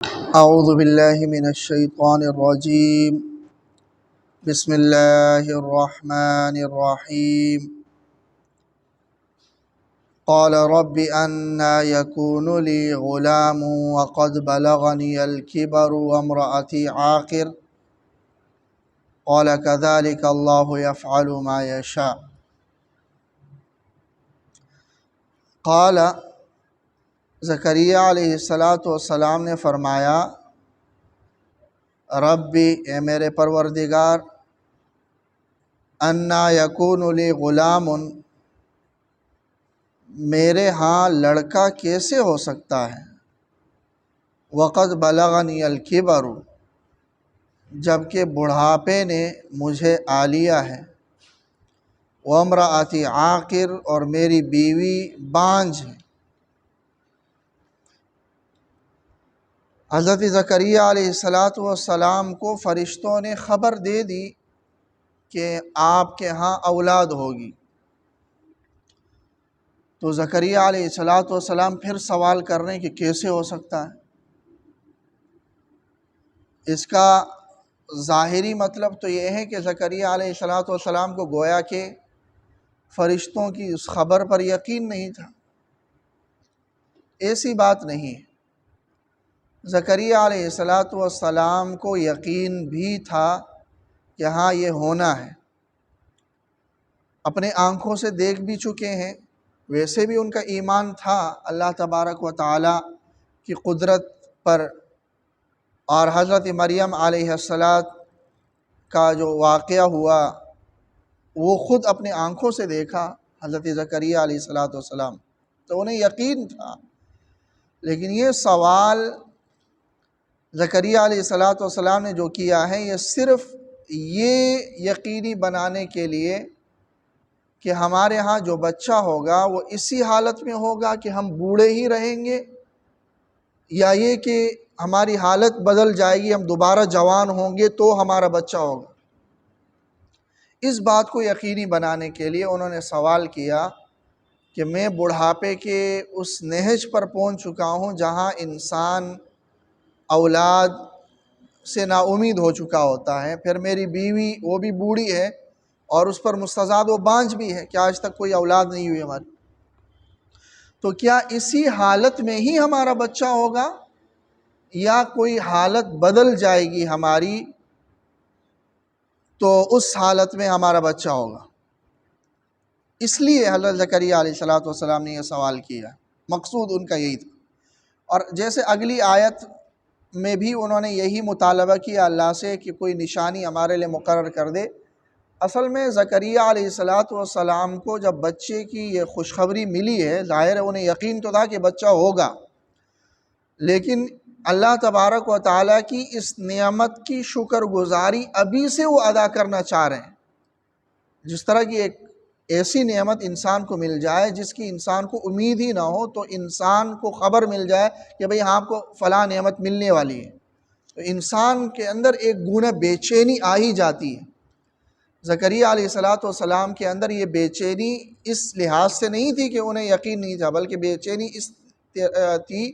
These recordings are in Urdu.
اعوذ باللہ من الشیطان الرجیم بسم اللہ الرحمن الرحیم قال رب أنى يكون لي غلام وقد بلغني الكبر وامرأتي عاقر قال كذلك الله يفعل ما يشاء قال زکریا علیہ السلام نے فرمایا ربی اے میرے پروردگار انا یکون لی غلام میرے ہاں لڑکا کیسے ہو سکتا ہے وقد بلغنی الکبر جبکہ بڑھاپے نے مجھے آ لیا ہے وامرأتی عاقر اور میری بیوی بانجھ ہے۔ حضرت زکریا علیہ السلام کو فرشتوں نے خبر دے دی کہ آپ کے ہاں اولاد ہوگی، تو زکریا علیہ السلام پھر سوال کر رہے ہیں کہ کیسے ہو سکتا ہے۔ اس کا ظاہری مطلب تو یہ ہے کہ زکریا علیہ السلام کو گویا کہ فرشتوں کی اس خبر پر یقین نہیں تھا۔ ایسی بات نہیں ہے، زکریا علیہ السلام کو یقین بھی تھا کہ ہاں یہ ہونا ہے، اپنے آنکھوں سے دیکھ بھی چکے ہیں، ویسے بھی ان کا ایمان تھا اللہ تبارک و تعالی کی قدرت پر، اور حضرت مریم علیہ السلام کا جو واقعہ ہوا وہ خود اپنے آنکھوں سے دیکھا حضرت زکریا علیہ السلام، تو انہیں یقین تھا۔ لیکن یہ سوال زکریا علیہ السلام نے جو کیا ہے یہ صرف یہ یقینی بنانے کے لیے کہ ہمارے ہاں جو بچہ ہوگا وہ اسی حالت میں ہوگا کہ ہم بوڑھے ہی رہیں گے، یا یہ کہ ہماری حالت بدل جائے گی، ہم دوبارہ جوان ہوں گے تو ہمارا بچہ ہوگا۔ اس بات کو یقینی بنانے کے لیے انہوں نے سوال کیا کہ میں بڑھاپے کے اس نہج پر پہنچ چکا ہوں جہاں انسان اولاد سے نا امید ہو چکا ہوتا ہے، پھر میری بیوی وہ بھی بوڑھی ہے اور اس پر مستضاد و بانجھ بھی ہے کہ آج تک کوئی اولاد نہیں ہوئی ہماری، تو کیا اسی حالت میں ہی ہمارا بچہ ہوگا یا کوئی حالت بدل جائے گی ہماری تو اس حالت میں ہمارا بچہ ہوگا؟ اس لیے حضرت زکریا علیہ السلام نے یہ سوال کیا، مقصود ان کا یہی تھا۔ اور جیسے اگلی آیت میں بھی انہوں نے یہی مطالبہ کیا اللہ سے کہ کوئی نشانی ہمارے لیے مقرر کر دے۔ اصل میں زکریا علیہ السلام کو جب بچے کی یہ خوشخبری ملی ہے، ظاہر ہے انہیں یقین تو تھا کہ بچہ ہوگا، لیکن اللہ تبارک و تعالیٰ کی اس نعمت کی شکر گزاری ابھی سے وہ ادا کرنا چاہ رہے ہیں۔ جس طرح کی ایک ایسی نعمت انسان کو مل جائے جس کی انسان کو امید ہی نہ ہو، تو انسان کو خبر مل جائے کہ بھئی ہاں آپ کو فلاں نعمت ملنے والی ہے، تو انسان کے اندر ایک گونہ بے چینی آ ہی جاتی ہے۔ زکریا علیہ السلام کے اندر یہ بے چینی اس لحاظ سے نہیں تھی کہ انہیں یقین نہیں تھا، بلکہ بے چینی اس تھی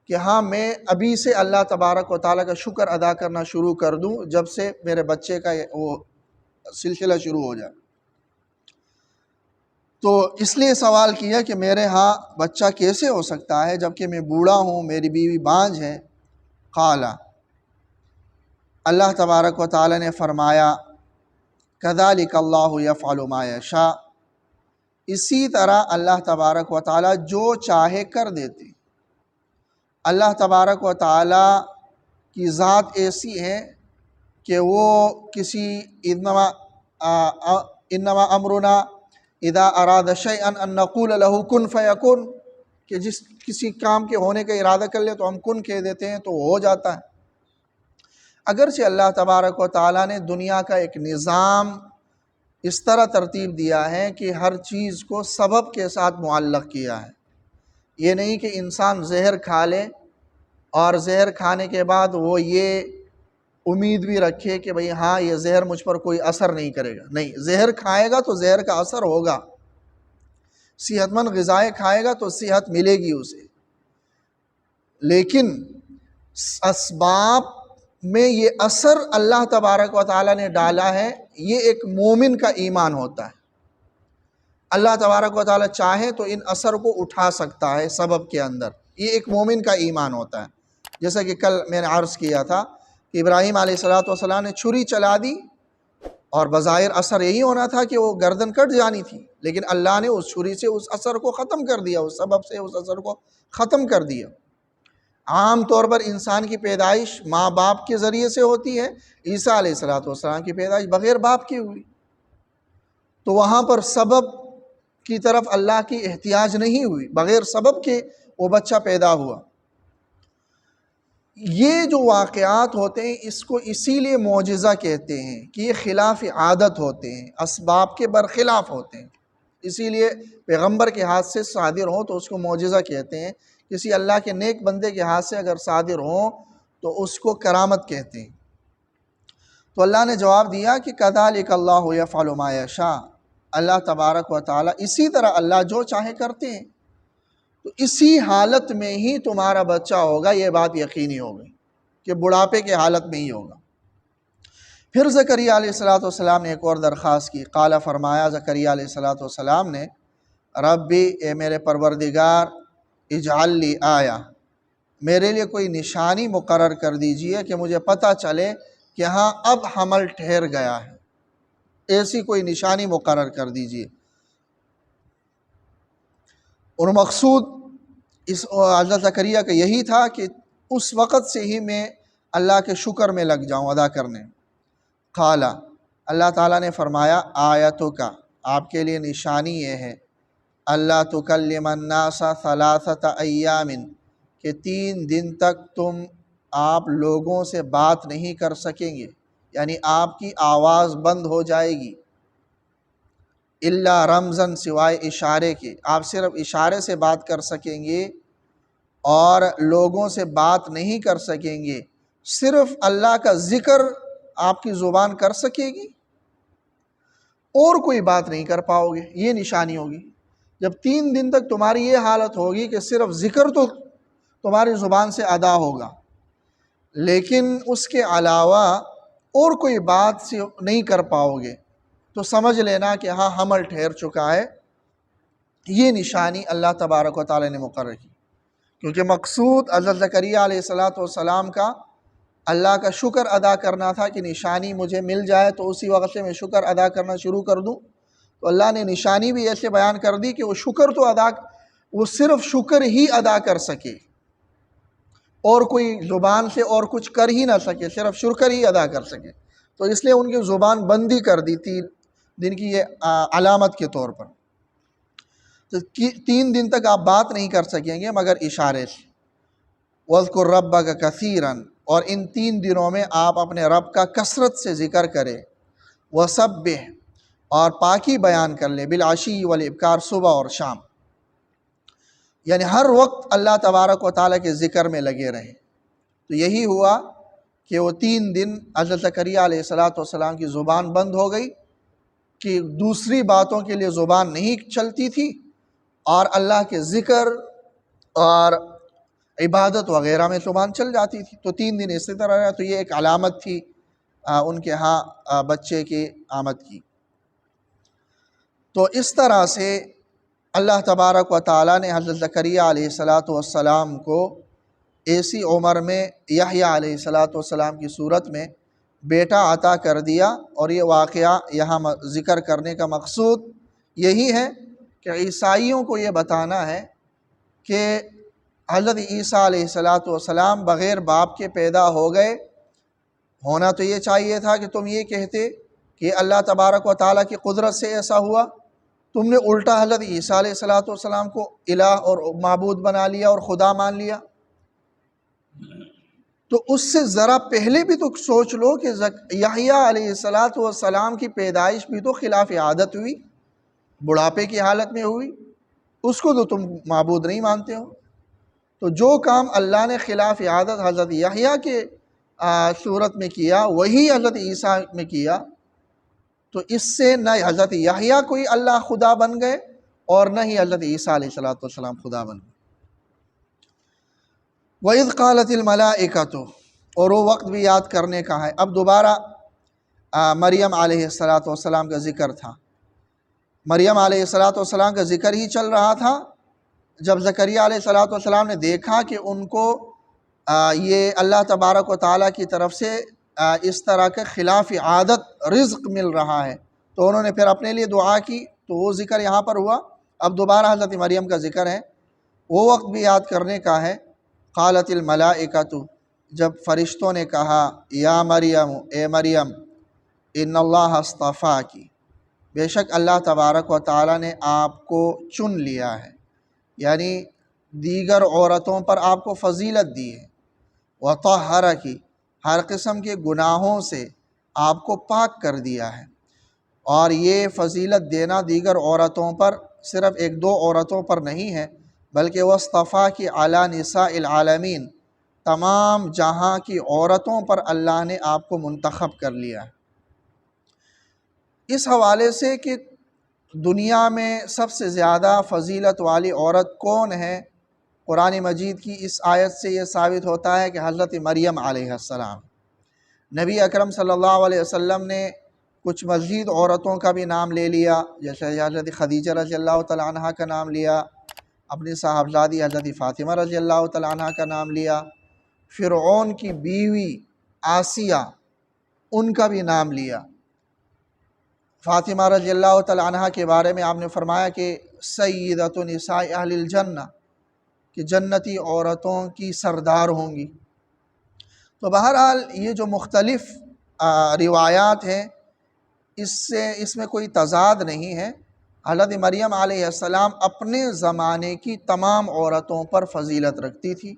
کہ ہاں میں ابھی سے اللہ تبارک و تعالیٰ کا شکر ادا کرنا شروع کر دوں جب سے میرے بچے کا وہ سلسلہ شروع ہو جائے۔ تو اس لیے سوال کیا کہ میرے ہاں بچہ کیسے ہو سکتا ہے جبکہ میں بوڑھا ہوں، میری بیوی بانجھ ہے۔ قال اللہ تبارک و تعالیٰ نے فرمایا کذالک اللہ یفعل ما یشاء، اسی طرح اللہ تبارک و تعالیٰ جو چاہے کر دیتے۔ اللہ تبارک و تعالیٰ کی ذات ایسی ہے کہ وہ کسی انما امرنا اذا اراد شیئا ان نقول له کن فیکن، کہ جس کسی کام کے ہونے کا ارادہ کر لے تو ہم کن کہہ دیتے ہیں تو وہ ہو جاتا ہے۔ اگرچہ اللہ تبارک و تعالیٰ نے دنیا کا ایک نظام اس طرح ترتیب دیا ہے کہ ہر چیز کو سبب کے ساتھ معلق کیا ہے، یہ نہیں کہ انسان زہر کھا لے اور زہر کھانے کے بعد وہ یہ امید بھی رکھے کہ بھئی ہاں یہ زہر مجھ پر کوئی اثر نہیں کرے گا، نہیں، زہر کھائے گا تو زہر کا اثر ہوگا، صحت مند غذائیں کھائے گا تو صحت ملے گی اسے، لیکن اسباب میں یہ اثر اللہ تبارک و تعالیٰ نے ڈالا ہے، یہ ایک مومن کا ایمان ہوتا ہے۔ اللہ تبارک و تعالیٰ چاہے تو ان اثر کو اٹھا سکتا ہے سبب کے اندر، یہ ایک مومن کا ایمان ہوتا ہے۔ جیسا کہ کل میں نے عرض کیا تھا کہ ابراہیم علیہ السلام نے چھری چلا دی اور بظاہر اثر یہی ہونا تھا کہ وہ گردن کٹ جانی تھی، لیکن اللہ نے اس چھری سے اس اثر کو ختم کر دیا، اس سبب سے اس اثر کو ختم کر دیا۔ عام طور پر انسان کی پیدائش ماں باپ کے ذریعے سے ہوتی ہے، عیسیٰ علیہ السلام کی پیدائش بغیر باپ کی ہوئی، تو وہاں پر سبب کی طرف اللہ کی احتیاج نہیں ہوئی، بغیر سبب کے وہ بچہ پیدا ہوا۔ یہ جو واقعات ہوتے ہیں اس کو اسی لیے معجزہ کہتے ہیں کہ یہ خلاف عادت ہوتے ہیں، اسباب کے برخلاف ہوتے ہیں، اسی لیے پیغمبر کے ہاتھ سے صادر ہوں تو اس کو معجزہ کہتے ہیں، کسی اللہ کے نیک بندے کے ہاتھ سے اگر صادر ہوں تو اس کو کرامت کہتے ہیں۔ تو اللہ نے جواب دیا کہ کذالک اللہ یفعل ما یشاء، اللہ تبارک و تعالیٰ اسی طرح اللہ جو چاہے کرتے ہیں، تو اسی حالت میں ہی تمہارا بچہ ہوگا، یہ بات یقینی ہوگی کہ بڑھاپے کے حالت میں ہی ہوگا۔ پھر زکریا علیہ السلام نے ایک اور درخواست کی، قال فرمایا زکریا علیہ السلام نے، ربی اے میرے پروردگار، اجعل لی آیہ، میرے لیے کوئی نشانی مقرر کر دیجئے کہ مجھے پتہ چلے کہ ہاں اب حمل ٹھہر گیا ہے، ایسی کوئی نشانی مقرر کر دیجئے۔ اور مقصود اس حضرت زکریا کا یہی تھا کہ اس وقت سے ہی میں اللہ کے شکر میں لگ جاؤں، ادا کرنے۔ قال، اللہ تعالیٰ نے فرمایا، آیتک، آپ کے لیے نشانی یہ ہے، اللہ تکلم الناس ثلاثۃ ایام، کہ 3 دن تک آپ لوگوں سے بات نہیں کر سکیں گے، یعنی آپ کی آواز بند ہو جائے گی، الا رمزاً، سوائے اشارے کے، آپ صرف اشارے سے بات کر سکیں گے اور لوگوں سے بات نہیں کر سکیں گے، صرف اللہ کا ذکر آپ کی زبان کر سکے گی، اور کوئی بات نہیں کر پاؤ گے۔ یہ نشانی ہوگی جب 3 دن تک تمہاری یہ حالت ہوگی کہ صرف ذکر تو تمہاری زبان سے ادا ہوگا، لیکن اس کے علاوہ اور کوئی بات نہیں کر پاؤ گے، تو سمجھ لینا کہ ہاں حمل ٹھہر چکا ہے۔ یہ نشانی اللہ تبارک و تعالی نے مقرر کی، کیونکہ مقصود حضرت زکریا علیہ السلام کا اللہ کا شکر ادا کرنا تھا کہ نشانی مجھے مل جائے تو اسی وقت سے میں شکر ادا کرنا شروع کر دوں۔ تو اللہ نے نشانی بھی ایسے بیان کر دی کہ وہ صرف شکر ہی ادا کر سکے، اور کوئی زبان سے اور کچھ کر ہی نہ سکے، صرف شکر ہی ادا کر سکے۔ تو اس لیے ان کی زبان بندی کر دی 3 دن کی یہ علامت کے طور پر۔ تو 3 دن تک آپ بات نہیں کر سکیں گے مگر اشارے سے۔ وَاذْكُرْ رَبَّكَ كَثِيرًا، اور ان 3 دنوں میں آپ اپنے رب کا کثرت سے ذکر کریں۔ وَسَبِّحْ، اور پاکی بیان کر لے، بالعشی والابکار، صبح اور شام، یعنی ہر وقت اللہ تبارک و تعالیٰ کے ذکر میں لگے رہیں۔ تو یہی ہوا کہ وہ 3 دن حضرت زکریا علیہ السلام کی زبان بند ہو گئی کہ دوسری باتوں کے لیے زبان نہیں چلتی تھی، اور اللہ کے ذکر اور عبادت وغیرہ میں زبان چل جاتی تھی۔ تو 3 دن اسی طرح رہا، تو یہ ایک علامت تھی ان کے ہاں بچے کی آمد کی۔ تو اس طرح سے اللہ تبارک و تعالیٰ نے حضرت زکریا علیہ السلام کو ایسی عمر میں یحییٰ علیہ السلام کی صورت میں بیٹا عطا کر دیا۔ اور یہ واقعہ یہاں ذکر کرنے کا مقصود یہی ہے کہ عیسائیوں کو یہ بتانا ہے کہ حضرت عیسیٰ علیہ السلام بغیر باپ کے پیدا ہو گئے۔ ہونا تو یہ چاہیے تھا کہ تم یہ کہتے کہ اللہ تبارک و تعالیٰ کی قدرت سے ایسا ہوا، تم نے الٹا حضرت عیسیٰ علیہ السلام کو الہ اور معبود بنا لیا اور خدا مان لیا۔ تو اس سے ذرا پہلے بھی تو سوچ لو کہ یحییٰ علیہ السلام کی پیدائش بھی تو خلاف عادت ہوئی، بڑھاپے کی حالت میں ہوئی، اس کو تو تم معبود نہیں مانتے ہو۔ تو جو کام اللہ نے خلاف عادت حضرت یحییٰ کے صورت میں کیا وہی حضرت عیسیٰ میں کیا، تو اس سے نہ حضرت یحییٰ کوئی اللہ خدا بن گئے اور نہ ہی حضرت عیسیٰ علیہ السلام خدا بن گئے۔ وَإِذْ قَالَتِ الْمَلَائِكَةُ، اور وہ وقت بھی یاد کرنے کا ہے۔ اب دوبارہ مریم علیہ السلام کا ذکر تھا۔ مریم علیہ السلام کا ذکر ہی چل رہا تھا جب زکریا علیہ السلام نے دیکھا کہ ان کو یہ اللہ تبارک و تعالیٰ کی طرف سے اس طرح کے خلاف عادت رزق مل رہا ہے، تو انہوں نے پھر اپنے لیے دعا کی، تو وہ ذکر یہاں پر ہوا۔ اب دوبارہ حضرت مریم کا ذکر ہے، وہ وقت بھی یاد کرنے کا ہے۔ قالت الملائکۃ، جب فرشتوں نے کہا، یا مریم، اے مریم، ان اللہ اصطفاکی، بے شک اللہ تبارک و تعالیٰ نے آپ کو چن لیا ہے، یعنی دیگر عورتوں پر آپ کو فضیلت دی ہے۔ وطہرکی، ہر قسم کے گناہوں سے آپ کو پاک کر دیا ہے۔ اور یہ فضیلت دینا دیگر عورتوں پر، صرف ایک دو عورتوں پر نہیں ہے، بلکہ واصطفاکی علی نساء العالمین، تمام جہاں کی عورتوں پر اللہ نے آپ کو منتخب کر لیا ہے۔ اس حوالے سے کہ دنیا میں سب سے زیادہ فضیلت والی عورت کون ہے، قرآن مجید کی اس آیت سے یہ ثابت ہوتا ہے کہ حضرت مریم علیہ السلام۔ نبی اکرم صلی اللہ علیہ وسلم نے کچھ مزید عورتوں کا بھی نام لے لیا، جیسے حضرت خدیجہ رضی اللہ تعالیٰ عنہ کا نام لیا، اپنی صاحبزادی حضرت فاطمہ رضی اللہ تعالیٰ عنہ کا نام لیا، فرعون کی بیوی آسیہ، ان کا بھی نام لیا۔ فاطمہ رضی اللہ تعالیٰ عنہ کے بارے میں آپ نے فرمایا کہ سیدۃ نساء اہل الجنہ، کہ جنتی عورتوں کی سردار ہوں گی۔ تو بہرحال یہ جو مختلف روایات ہیں، اس میں کوئی تضاد نہیں ہے۔ حضرت مریم علیہ السلام اپنے زمانے کی تمام عورتوں پر فضیلت رکھتی تھی،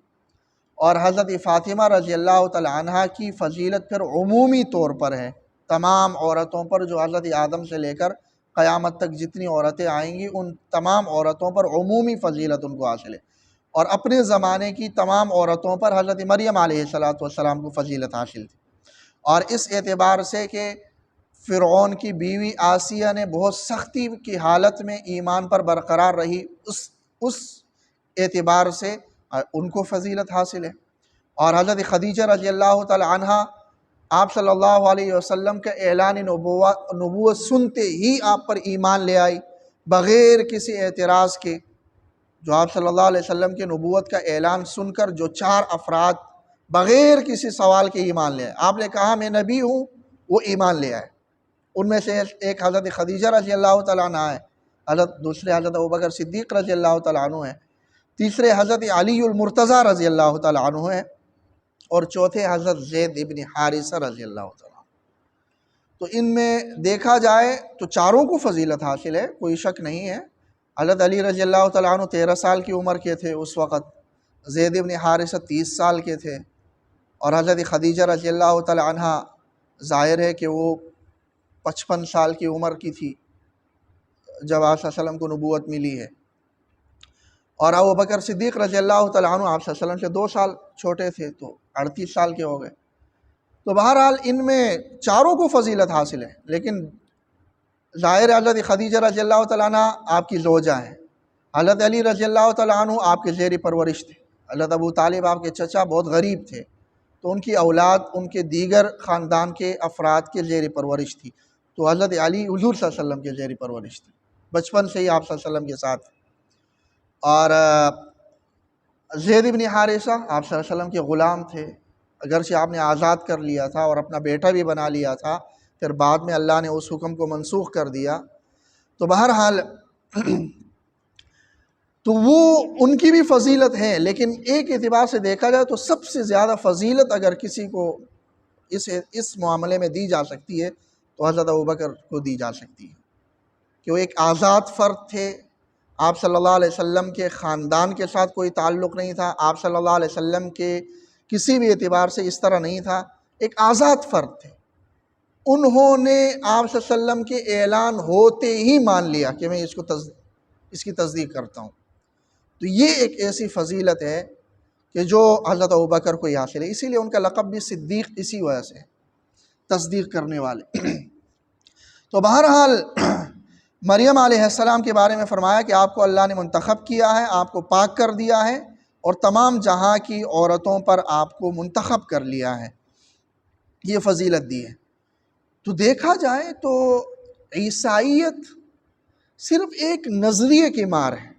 اور حضرت فاطمہ رضی اللہ تعالی عنہ کی فضیلت پھر عمومی طور پر ہے، تمام عورتوں پر، جو حضرت آدم سے لے کر قیامت تک جتنی عورتیں آئیں گی ان تمام عورتوں پر عمومی فضیلت ان کو حاصل ہے، اور اپنے زمانے کی تمام عورتوں پر حضرت مریم علیہ السلام کو فضیلت حاصل تھی۔ اور اس اعتبار سے کہ فرعون کی بیوی آسیہ نے بہت سختی کی حالت میں ایمان پر برقرار رہی، اس اعتبار سے ان کو فضیلت حاصل ہے۔ اور حضرت خدیجہ رضی اللہ تعالی عنہ آپ صلی اللہ علیہ وسلم کا اعلان نبوت سنتے ہی آپ پر ایمان لے آئی، بغیر کسی اعتراض کے۔ جو آپ صلی اللہ علیہ وسلم کے نبوت کا اعلان سن کر جو 4 افراد بغیر کسی سوال کے ایمان لے آئے، آپ نے کہا میں نبی ہوں، وہ ایمان لے آئے۔ ان میں سے ایک حضرت خدیجہ رضی اللہ تعالیٰ عنہ ہے، دوسرے حضرت ابوبکر صدیق رضی اللہ تعالیٰ عنہ ہیں، تیسرے حضرت علی المرتضیٰ رضی اللہ تعالیٰ عنہ ہیں، اور چوتھے حضرت زید ابن حارثہ رضی اللہ تعالیٰ عنہ۔ تو ان میں دیکھا جائے تو چاروں کو فضیلت حاصل ہے، کوئی شک نہیں ہے۔ حضرت علی رضی اللہ تعالیٰ عنہ 13 سال کی عمر کے تھے اس وقت، زید ابن حارثہ 30 سال کے تھے، اور حضرت خدیجہ رضی اللہ تعالیٰ عنہ ظاہر ہے کہ وہ 55 سال کی عمر کی تھی جب آپ صلی اللہ علیہ وسلم کو نبوت ملی ہے، اور ابوبکر صدیق رضی اللہ تعالیٰ عنہ آپ صلی اللہ علیہ وسلم سے 2 سال چھوٹے تھے، تو 38 سال کے ہو گئے۔ تو بہرحال ان میں چاروں کو فضیلت حاصل ہے، لیکن ظاہر حضرت خدیجہ رضی اللہ تعالیٰ عنہ آپ کی زوجہ ہیں، حضرت علی رضی اللہ تعالیٰ عنہ آپ کے زیر پرورش تھے، حضرت ابو طالب آپ کے چچا بہت غریب تھے، تو ان کی اولاد ان کے دیگر خاندان کے افراد کے زیر پرورش تھی، تو حضرت علی حضور صلی اللہ علیہ وسلم کے زیر پرورش تھی، بچپن سے ہی آپ صلی اللہ علیہ وسلم کے ساتھ۔ اور زید ابن حارثہ آپ صلی اللہ علیہ وسلم کے غلام تھے، اگرچہ آپ نے آزاد کر لیا تھا اور اپنا بیٹا بھی بنا لیا تھا، پھر بعد میں اللہ نے اس حکم کو منسوخ کر دیا۔ تو بہرحال تو وہ ان کی بھی فضیلت ہے، لیکن ایک اعتبار سے دیکھا جائے تو سب سے زیادہ فضیلت اگر کسی کو اس معاملے میں دی جا سکتی ہے تو حضرت ابوبکر کو دی جا سکتی ہے، کہ وہ ایک آزاد فرد تھے، آپ صلی اللہ علیہ وسلم کے خاندان کے ساتھ کوئی تعلق نہیں تھا، آپ صلی اللہ علیہ وسلم کے کسی بھی اعتبار سے اس طرح نہیں تھا، ایک آزاد فرد تھے۔ انہوں نے آپ صلی اللہ علیہ وسلم کے اعلان ہوتے ہی مان لیا کہ میں اس کی تصدیق کرتا ہوں۔ تو یہ ایک ایسی فضیلت ہے کہ جو حضرت ابوبکر کو حاصل ہے، اسی لیے ان کا لقب بھی صدیق اسی وجہ سے، تصدیق کرنے والے۔ تو بہرحال مریم علیہ السلام کے بارے میں فرمایا کہ آپ کو اللہ نے منتخب کیا ہے، آپ کو پاک کر دیا ہے، اور تمام جہاں کی عورتوں پر آپ کو منتخب کر لیا ہے، یہ فضیلت دی ہے۔ تو دیکھا جائے تو عیسائیت صرف ایک نظریے کی مار ہے،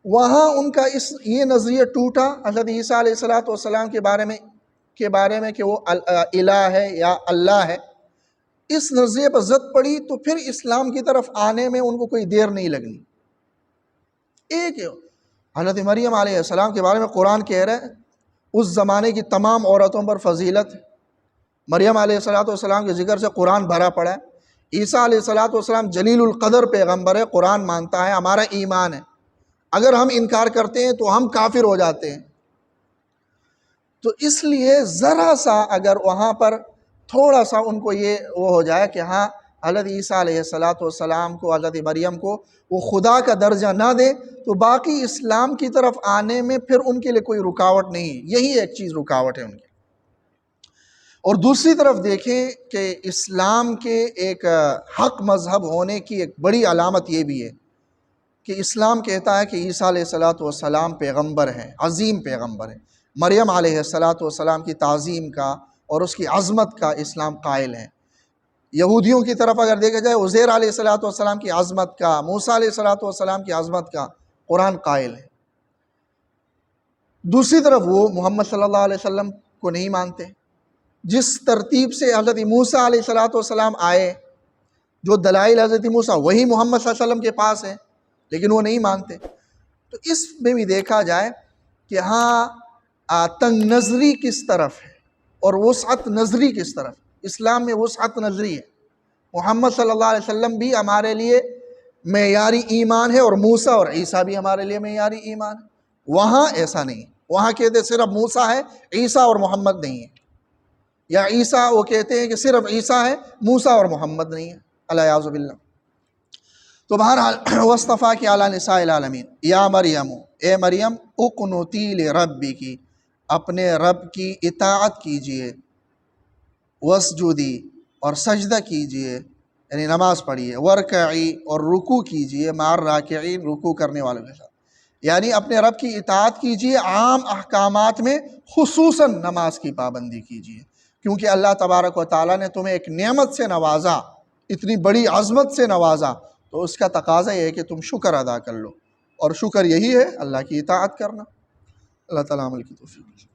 وہاں ان کا یہ نظریہ ٹوٹا حضرت عیسیٰ علیہ السلام کے بارے میں کہ وہ الہ ہے یا اللہ ہے، اس نظریے پر زد پڑی تو پھر اسلام کی طرف آنے میں ان کو کوئی دیر نہیں لگنی۔ ایک حضرت مریم علیہ السلام کے بارے میں قرآن کہہ رہا ہے اس زمانے کی تمام عورتوں پر فضیلت ہے، مریم علیہ السلام کے ذکر سے قرآن بھرا پڑا ہے۔ عیسیٰ علیہ السلام جلیل القدر پیغمبر ہے، قرآن مانتا ہے، ہمارا ایمان ہے، اگر ہم انکار کرتے ہیں تو ہم کافر ہو جاتے ہیں۔ تو اس لیے ذرا سا اگر وہاں پر تھوڑا سا ان کو یہ وہ ہو جائے کہ ہاں حضرت عیسیٰ علیہ السلام کو، حضرت مریم کو وہ خدا کا درجہ نہ دے، تو باقی اسلام کی طرف آنے میں پھر ان کے لیے کوئی رکاوٹ نہیں، یہی ایک چیز رکاوٹ ہے ان کی۔ اور دوسری طرف دیکھیں کہ اسلام کے ایک حق مذہب ہونے کی ایک بڑی علامت یہ بھی ہے کہ اسلام کہتا ہے کہ عیسیٰ علیہ السلام پیغمبر ہیں، عظیم پیغمبر ہیں۔ مریم علیہ السلام کی تعظیم کا اور اس کی عظمت کا اسلام قائل ہے۔ یہودیوں کی طرف اگر دیکھا جائے عزیر علیہ السلام کی عظمت کا، موسیٰ علیہ السلام کی عظمت کا قرآن قائل ہے۔ دوسری طرف وہ محمد صلی اللہ علیہ وسلم کو نہیں مانتے، جس ترتیب سے حضرت موسیٰ علیہ السلام آئے، جو دلائل حضرت موسیٰ وہی محمد صلی اللہ علیہ وسلم کے پاس ہے، لیکن وہ نہیں مانتے۔ تو اس میں بھی دیکھا جائے کہ ہاں تنگ نظری کس طرف ہے اور وسعت نظری کس طرف۔ اسلام میں وسعت نظری ہے، محمد صلی اللہ علیہ وسلم بھی ہمارے لیے معیاری ایمان ہے اور موسیٰ اور عیسیٰ بھی ہمارے لیے معیاری ایمان ہے۔ وہاں ایسا نہیں، وہاں کہتے صرف موسیٰ ہے، عیسیٰ اور محمد نہیں ہے، یا عیسیٰ وہ کہتے ہیں کہ صرف عیسیٰ ہے، موسیٰ اور محمد نہیں ہے، الیاذ باللہ۔ تو بہرحال وَاصْطَفَاكِ عَلَىٰ نِسَاءِ الْعَالَمِينَ، یا مریم، اے مریم، اُقْنُتِي لِرَبِّكِ، اپنے رب کی اطاعت کیجئے، وَاسْجُدِي، اور سجدہ کیجئے، یعنی نماز پڑھیے، وَارْكَعِي، اور رکوع کیجئے، مع الراکعین، رکوع کرنے والوں کے ساتھ، یعنی اپنے رب کی اطاعت کیجئے عام احکامات میں، خصوصاً نماز کی پابندی کیجئے، کیونکہ اللہ تبارک و تعالیٰ نے تمہیں ایک نعمت سے نوازا، اتنی بڑی عظمت سے نوازا، تو اس کا تقاضا یہ ہے کہ تم شکر ادا کر لو، اور شکر یہی ہے اللہ کی اطاعت کرنا۔ اللہ تعالیٰ عمل کی توفیق۔